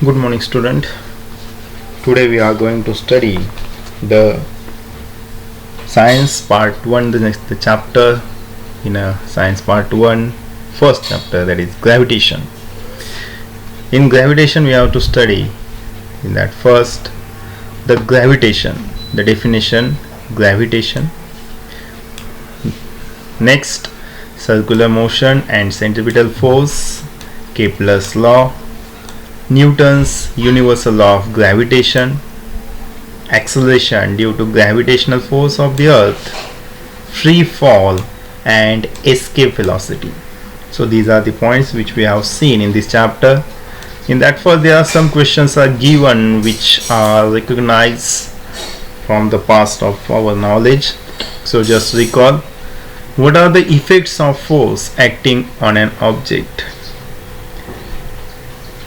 Good morning, student. Today we are going to study the science part 1, the chapter in a science part 1, first chapter, that is gravitation. In gravitation we have to study in that first the gravitation, the definition, gravitation. Next, circular motion and centripetal force, Kepler's law, Newton's universal law of gravitation, acceleration due to gravitational force of the earth, free fall and escape velocity. So these are the points which we have seen in this chapter. In that first there are some questions are given which are recognized from the past of our knowledge. So just recall, what are the effects of force acting on an object?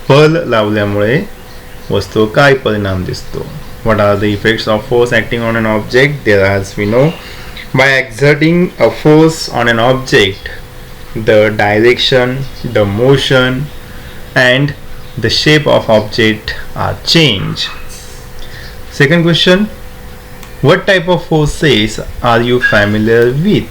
बल लावल्यामुळे वस्तू काय परिणाम दिसतो? What are the effects of force acting on an object? There, as we know, by exerting a force on an object, the direction, the motion and the shape of object are changed. Second question, what type of forces are you familiar with?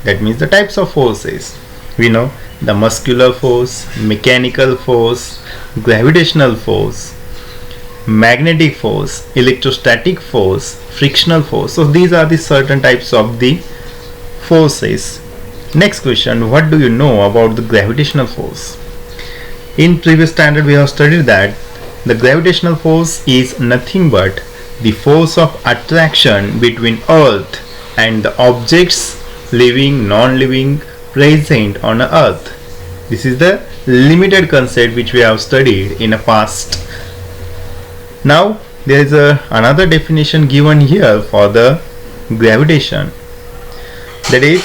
That means the types of forces. We know the muscular force, mechanical force, gravitational force, magnetic force, electrostatic force, frictional force. So these are the certain types of the forces. Next question, what do you know about the gravitational force? In previous standard we have studied that the gravitational force is nothing but the force of attraction between earth and the objects living, non-living, present on earth. This is the limited concept which we have studied in the past. Now there is another definition given here for the gravitation. That is,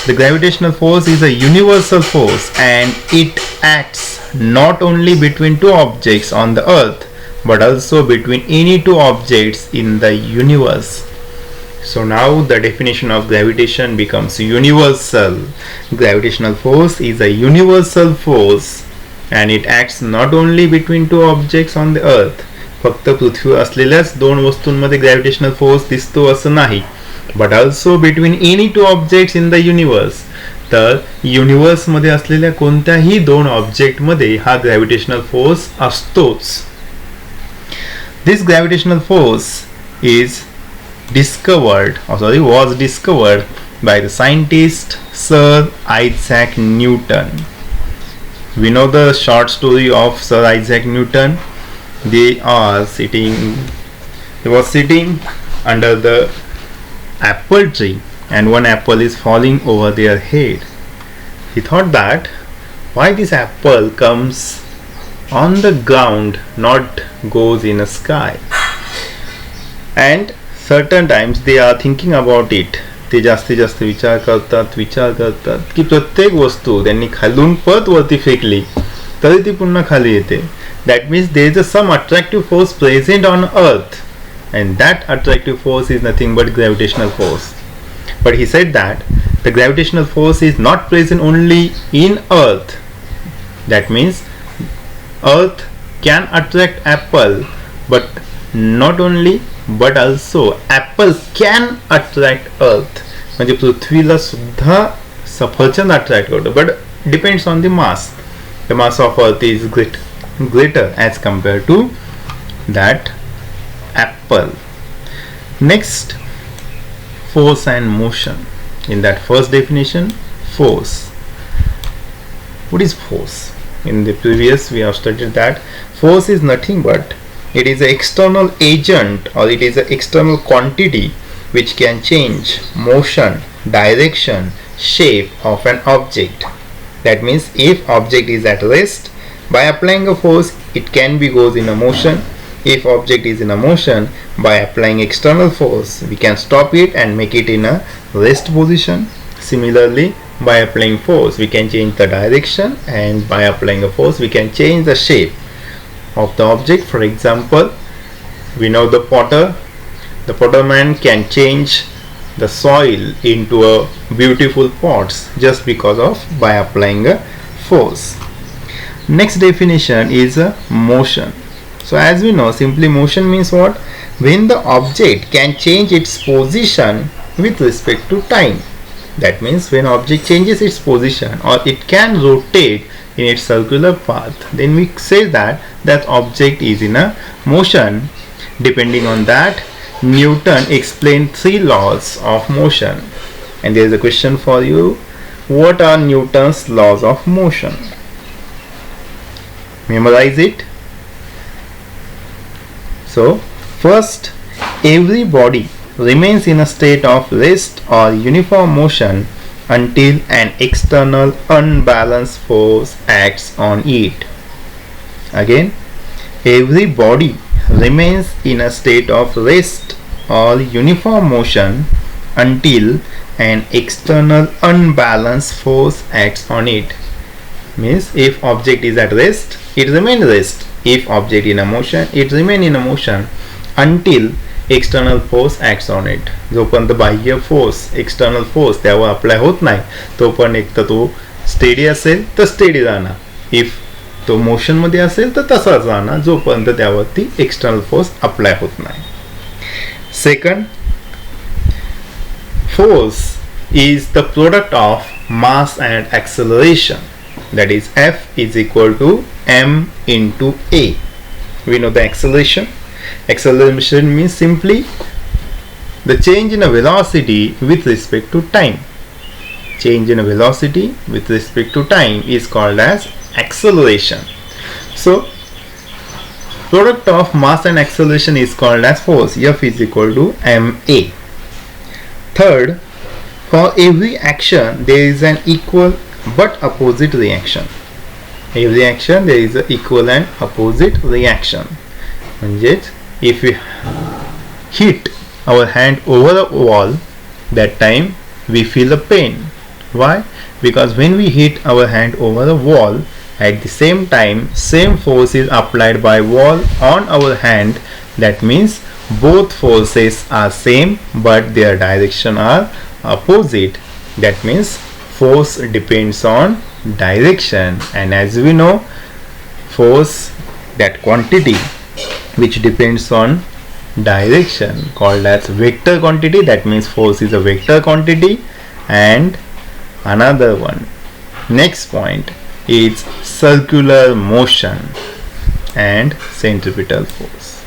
the gravitational force is a universal force and it acts not only between two objects on the earth but also between any two objects in the universe. So now the definition of gravitation becomes universal. Gravitational force is a universal force and it acts not only between two objects on the earth. फक्त पृथ्वीवर असलेल्याच दोन वस्तूंमध्ये gravitational force दिसतो असं नाही, but also between any two objects in the universe. तर universe मध्ये असलेल्या कोणत्याही दोन ऑब्जेक्ट मध्ये हा ग्रॅव्हिटेशनल फोर्स असतोच. This gravitational force was discovered by the scientist Sir Isaac Newton. We know the short story of Sir Isaac Newton. They were sitting under the apple tree and one apple is falling over their head. He thought that why this apple comes on the ground, not goes in the sky. And certain times they are thinking about it. ते जास्तीत जास्त विचार करतात की प्रत्येक वस्तू त्यांनी खालून परत वरती फेकली तरी ती पुन्हा खाली येते. That means there is some attractive force present on earth and that attractive force is nothing but gravitational force. But he said that the gravitational force is not present only in earth. That means earth can attract apple, but not only but also apple can attract earth. म्हणजे पृथ्वीला सुद्धा सफरचंद attract करतो, but depends on the mass. The mass of earth is greater as compared to that apple. Next, force and motion. In that first definition, force. What is force? In the previous we have studied that force is nothing but it is an external agent or it is an external quantity which can change motion, direction, shape of an object. That means if object is at rest, by applying a force it can be goes in a motion. If object is in a motion, by applying external force we can stop it and make it in a rest position. Similarly, by applying force we can change the direction and by applying a force we can change the shape of the object. For example, we know the potterman can change the soil into a beautiful pots just because of by applying a force. Next definition is motion. So as we know, simply motion means what? When the object can change its position with respect to time. That means when object changes its position or it can rotate in its circular path, then we say that that object is in a motion. Depending on that, Newton explained 3 laws of motion. And there is a question for you. What are Newton's laws of motion? Memorize it. So, first, every body remains in a state of rest or uniform motion until an external unbalanced force acts on it. Again, every body remains in a state of rest or uniform motion until an external unbalanced force acts on it. Means if object is at rest, it remains rest. If object in a motion, it remains in a motion until external force acts on it. जोपर्यंत बाह्य force, external force त्यावर apply होत नाही तोपर्यंत एक तर तो steady असेल तर स्टेडी राहणार, इफ तो मोशन मध्ये असेल तर तसाच राहणार जोपर्यंत त्यावरती एक्सटर्नल फोर्स अप्लाय होत नाही. Second, force is the product of mass and acceleration, that is F is equal to m into a. We know the acceleration. Acceleration means simply the change in a velocity with respect to time. Change in a velocity with respect to time is called as acceleration. So product of mass and acceleration is called as force. F is equal to ma. Third, for every action there is an equal but opposite reaction. Every action there is an equal and opposite reaction. म्हणजेच if we hit our hand over a wall, that time we feel a pain. Why? Because when we hit our hand over a wall, at the same time same force is applied by wall on our hand. That means both forces are same but their direction are opposite. That means force depends on direction, and as we know, force, that quantity which depends on direction, called as vector quantity. That means force is a vector quantity. And another one, next point is circular motion and centripetal force.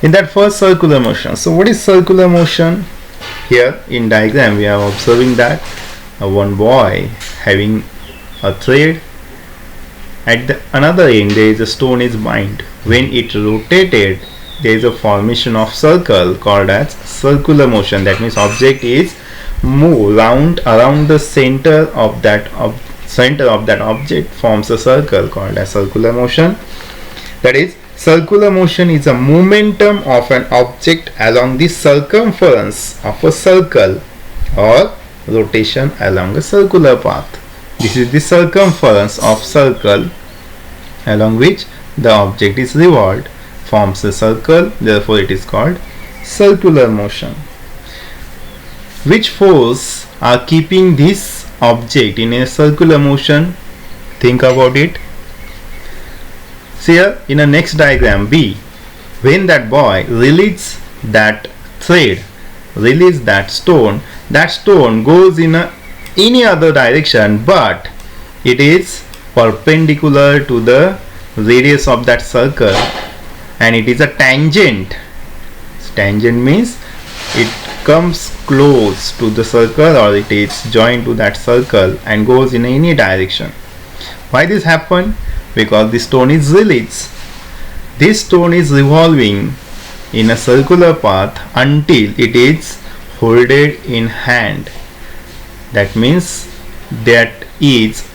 In that first, circular motion. So what is circular motion? Here in diagram we are observing that one boy having a thread, at the another end there is a stone is bind. When it rotated, there is a formation of circle called as circular motion. That means object is move around the center of that object forms a circle called as circular motion. That is, circular motion is a momentum of an object along the circumference of a circle or rotation along a circular path. This is the circumference of circle along which the object is revolved, forms a circle, therefore it is called circular motion. Which force are keeping this object in a circular motion? Think about it. See here in the next diagram B, when that boy releases that thread, release that stone goes in any other direction, but it is perpendicular to the radius of that circle, and it is a tangent. Tangent means it comes close to the circle or it is joined to that circle and goes in any direction. Why this happen? Because the stone is released. This stone is revolving in a circular path until it is holded in hand. That means that is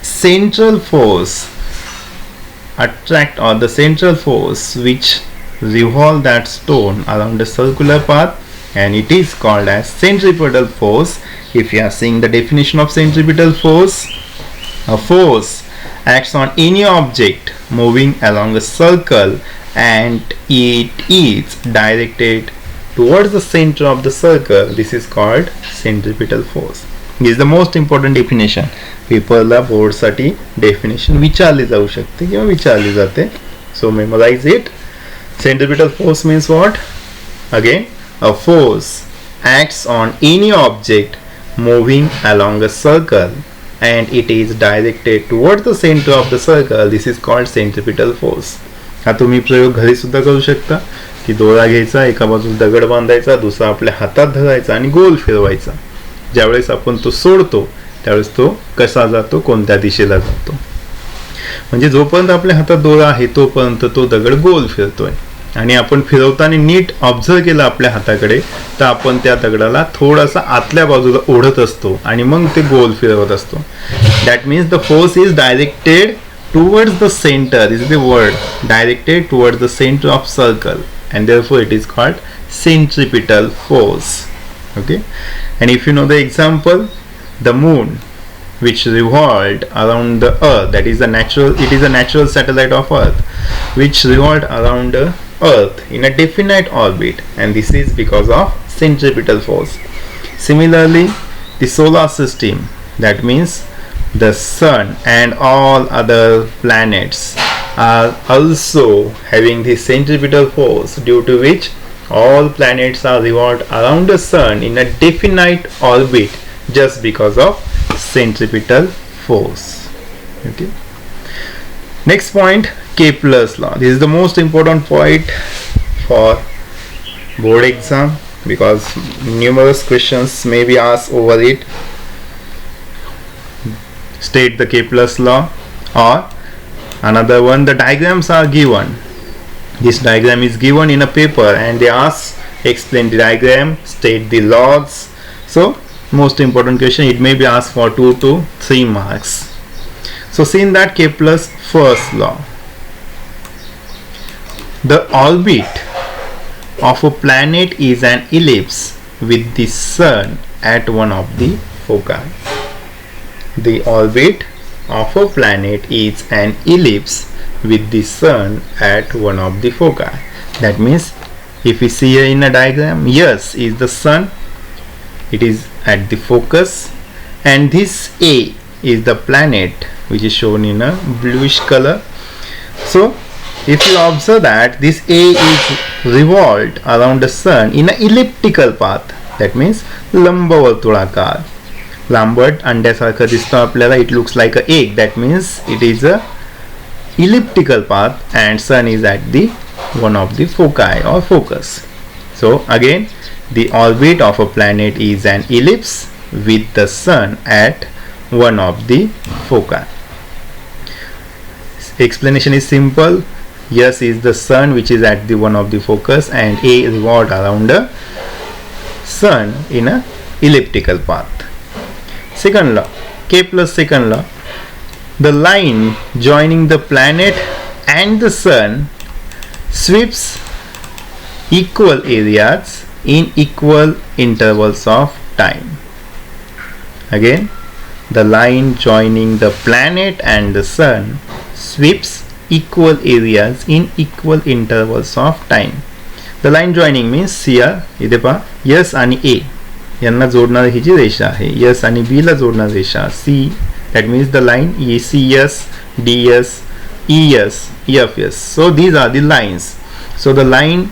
central force attract, or the central force which revolve that stone around the circular path, and it is called as centripetal force. If you are seeing the definition of centripetal force, a force acts on any object moving along a circle and it is directed towards the center of the circle. This is called centripetal force. This is the most important definition. पेपरला बोर्डसाठी definition विचारली जाऊ शकते किंवा विचारली जाते. So memorize it. Centripetal force means what? Again, a force acts on any object moving along a circle and it is directed towards the center of the circle. This is called centripetal force. हा तुम्ही प्रयोग घरी सुद्धा करू शकता की दोरा घ्यायचा, एका बाजूला दगड बांधायचा, दुसरा आपल्या हातात धरायचा आणि गोल फिरवायचा. ज्यावेळेस आपण तो सोडतो त्यावेळेस तो कसा जातो, कोणत्या दिशेला जातो. म्हणजे जोपर्यंत आपल्या हातात दोरा आहे तोपर्यंत तो दगड गोल फिरतोय आणि आपण फिरवताना नीट ऑब्झर्व केलं आपल्या हाताकडे तर आपण त्या दगडाला थोडासा आतल्या बाजूला ओढत असतो आणि मग ते गोल फिरवत असतो. That means the force is directed towards the center. This is the word, directed towards the center of circle, and therefore it is called centripetal force. Okay, and if you know the example, the moon which revolved around the earth, that is it is a natural satellite of earth which revolved around the earth in a definite orbit, and this is because of centripetal force. Similarly, the solar system, that means the sun and all other planets are also having the centripetal force, due to which all planets are revolved around the sun in a definite orbit just because of centripetal force. Okay. Next point, Kepler's law. This is the most important point for board exam because numerous questions may be asked over it. State the Kepler's law, or another one, the diagrams are given. This diagram is given in a paper and they ask explain the diagram, state the laws. So most important question, it may be asked for 2 to 3 marks. So seeing that Kepler's first law, the orbit of a planet is an ellipse with the sun at one of the foci. The orbit of a planet is an ellipse with the sun at one of the foci. That means if we see here in a diagram, yes is the sun, it is at the focus, and this A is the planet which is shown in a bluish color. So if you observe that this A is revolved around the sun in an elliptical path, that means लंबवर्तुळाकार. लांबट अंड्यासारखं दिसतं आपल्याला, it looks like a egg, that means it is a elliptical path and sun is at the one of the foci or focus. So again, the orbit of a planet is an ellipse with the sun at one of the foci. Explanation is simple. S is the sun which is at the one of the focus, and A is revolved around the sun in a elliptical path. Second law, Kepler's second law, the line joining the planet and the sun sweeps equal areas in equal intervals of time. Again, the line joining the planet and the sun sweeps equal areas in equal intervals of time. The line joining means here, इथे पहा, S आणि A यांना जोडणारी ही जी रेषा आहे, S आणि B ला जोडणारी रेषा C, that means the line ECS, DS, ES, EFS. So these are the lines. So the line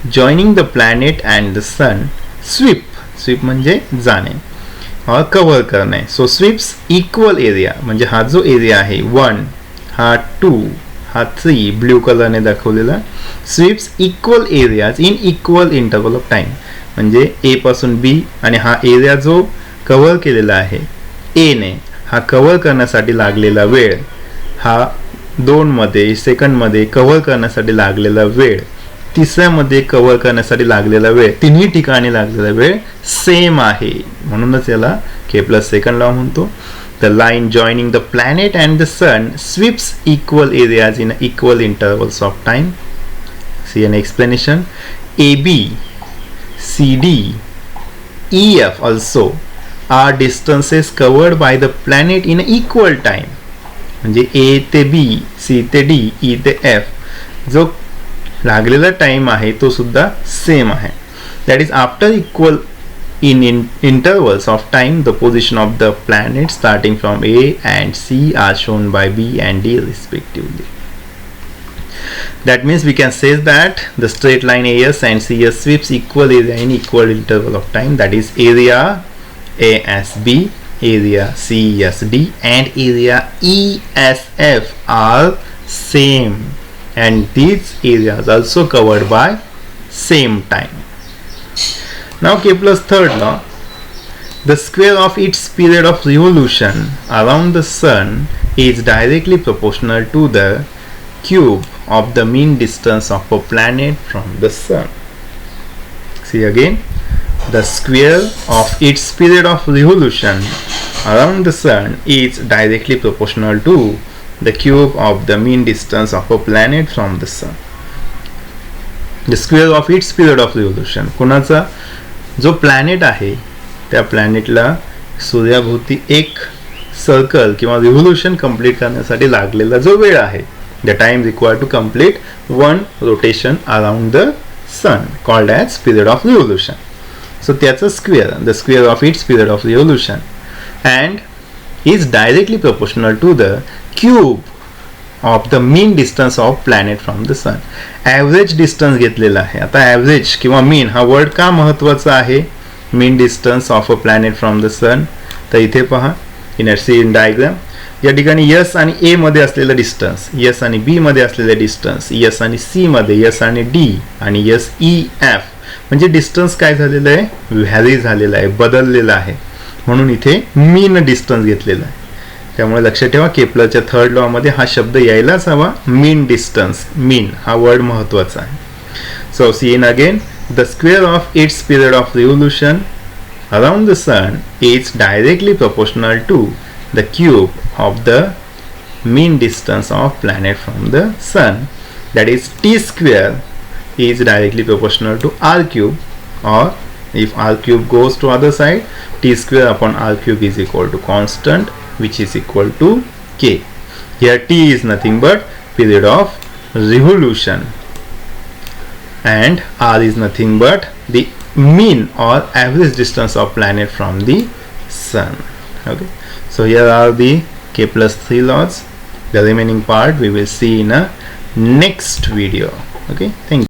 joining the planet and the sun sweep म्हणजे जाणे और कव्हर करणे. So sweeps equal area, म्हणजे हा जो एरिया आहे 1, हा 2, हा 3 ब्ल्यू कलरने दाखवलेला, sweeps equal areas in equal interval of time. म्हणजे A पासून B आणि हा एरिया जो कव्हर केलेला आहे A ने, हा कव्हर करण्यासाठी लागलेला वेळ, हा 2 मध्ये सेकंड मध्ये कव्हर करण्यासाठी लागलेला वेळ, तिसऱ्यामध्ये कव्हर करण्यासाठी लागलेला वेळ, तिन्ही ठिकाणी लागलेला वेळ सेम आहे. म्हणूनच याला केप्लर्स सेकंड लॉ म्हणतो. The line joining the planet and the sun sweeps equal areas in equal intervals of time. See an explanation. AB, CD, EF also are distances covered by the planet in equal time. म्हणजे A ते B, C ते D, E ते F जो लागलेला time आहे तो सुद्धा same आहे. That is after equal in intervals of time, the position of the planet starting from A and C are shown by B and D respectively. That means we can say that the straight line AS and CS sweeps equal area in equal interval of time. That is, area ASB, area CESD and area ESF are same, and these areas also covered by same time. Now Kepler's third law. The square of its period of revolution around the sun is directly proportional to the cube of the mean distance of a planet from the sun. See again, the square of its period of revolution around the sun is directly proportional to the cube of the mean distance of a planet from the sun. The square of its period of revolution, कोणाचा? जो planet आहे त्या प्लॅनेटला सूर्याभोवती एक circle किंवा revolution complete करण्यासाठी लागलेला जो वेळ आहे, the time required to complete one rotation around the sun, called as period of revolution. So त्याचा square, the square of its period of revolution, and is directly proportional to the cube of the mean distance of planet from the sun. Average distance घेतलेला आहे. आता average किंवा mean हा word का महत्वाचा आहे? mean distance of a planet from the sun. तर इथे पहा, इन डायग्राम या ठिकाणी S आणि A मध्ये असलेला डिस्टन्स, S आणि B मध्ये असलेला डिस्टन्स, S आणि C मध्ये, S आणि D आणि SEF, म्हणजे डिस्टन्स काय झालेलं आहे? व्हॅरी झालेला आहे, बदललेला आहे. म्हणून इथे मीन डिस्टन्स घेतलेला आहे. त्यामुळे लक्षात ठेवा, केपलरच्या थर्ड लॉ मध्ये हा शब्द यायलाच हवा, मीन डिस्टन्स. मीन हा वर्ड महत्वाचा आहे. So see in again, the square of its period of revolution around the sun is directly proportional to the cube of the mean distance of planet from the sun. That is, t square is directly proportional to r cube, or if r cube goes to other side, t square upon r cube is equal to constant, which is equal to k. Here t is nothing but period of revolution and r is nothing but the mean or average distance of planet from the sun. Okay, so here are the Kepler's three laws. The remaining part we will see in a next video. Okay, thank you.